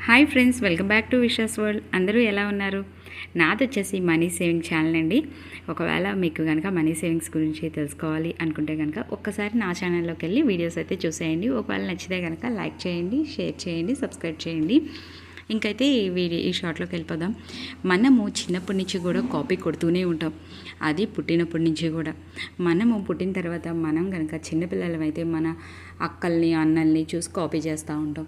Hi friends, welcome back to విషాస్ world. అందరూ ఎలా ఉన్నారు? నాది వచ్చేసి మనీ సేవింగ్ ఛానల్ అండి. ఒకవేళ మీకు కనుక మనీ సేవింగ్స్ గురించి తెలుసుకోవాలి అనుకుంటే కనుక ఒక్కసారి నా ఛానల్లోకి వెళ్ళి వీడియోస్ అయితే చూసేయండి. ఒకవేళ నచ్చితే కనుక లైక్ చేయండి, షేర్ చేయండి, సబ్స్క్రైబ్ చేయండి. ఇంకైతే ఈ షార్ట్లోకి వెళ్ళిపోదాం. మనము చిన్నప్పటి నుంచి కూడా కాపీ కొడుతూనే ఉంటాం. అది పుట్టినప్పటి నుంచి కూడా. మనము పుట్టిన తర్వాత మనం కనుక చిన్నపిల్లలమైతే మన అక్కల్ని అన్నల్ని చూసి కాపీ చేస్తూ ఉంటాం.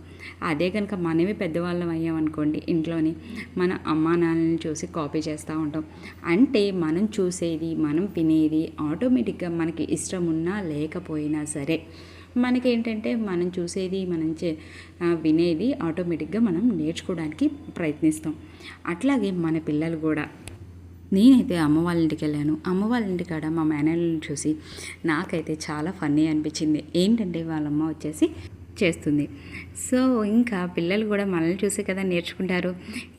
అదే కనుక మనమే పెద్దవాళ్ళం అయ్యామనుకోండి, ఇంట్లోని మన అమ్మా నాన్నని చూసి కాపీ చేస్తూ ఉంటాం. అంటే మనం చూసేది, మనం వినేది ఆటోమేటిక్గా మనకి ఇష్టం ఉన్నా లేకపోయినా సరే మనకేంటంటే మనం చూసేది, మనం వినేది ఆటోమేటిక్గా మనం నేర్చుకోవడానికి ప్రయత్నిస్తాం. అట్లాగే మన పిల్లలు కూడా. నేనైతే అమ్మ వాళ్ళ ఇంటికి వెళ్ళాను. అమ్మ వాళ్ళ ఇంటికాడ మా మేనల్ని చూసి నాకైతే చాలా ఫన్నీ అనిపించింది. ఏంటంటే వాళ్ళమ్మ వచ్చేసి చేస్తుంది. సో ఇంకా పిల్లలు కూడా మనల్ని చూసే కదా నేర్చుకుంటారు.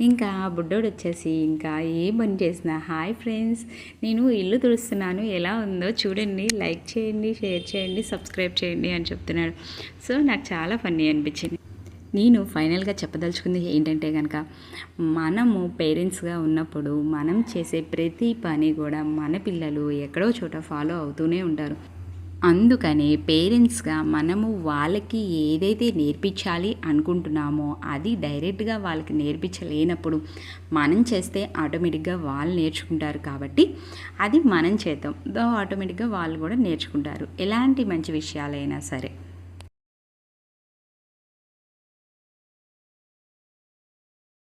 ఇంకా బుడ్డోడు వచ్చేసి ఇంకా ఏ పని చేసినా, హాయ్ ఫ్రెండ్స్, నేను ఇల్లు తుడుస్తున్నాను, ఎలా ఉందో చూడండి, లైక్ చేయండి, షేర్ చేయండి, సబ్స్క్రైబ్ చేయండి అని చెప్తున్నాడు. సో నాకు చాలా ఫన్నీ అనిపించింది. నేను ఫైనల్గా చెప్పదలుచుకుంది ఏంటంటే కనుక మనము పేరెంట్స్గా ఉన్నప్పుడు మనం చేసే ప్రతి పని కూడా మన పిల్లలు ఎక్కడో చోట ఫాలో అవుతూనే ఉంటారు. అందుకనే పేరెంట్స్గా మనము వాళ్ళకి ఏదైతే నేర్పించాలి అనుకుంటున్నామో అది డైరెక్ట్గా వాళ్ళకి నేర్పించలేనప్పుడు మనం చేస్తే ఆటోమేటిక్గా వాళ్ళు నేర్చుకుంటారు. కాబట్టి అది మనం చేద్దాం, ఆటోమేటిక్గా వాళ్ళు కూడా నేర్చుకుంటారు, ఎలాంటి మంచి విషయాలైనా సరే.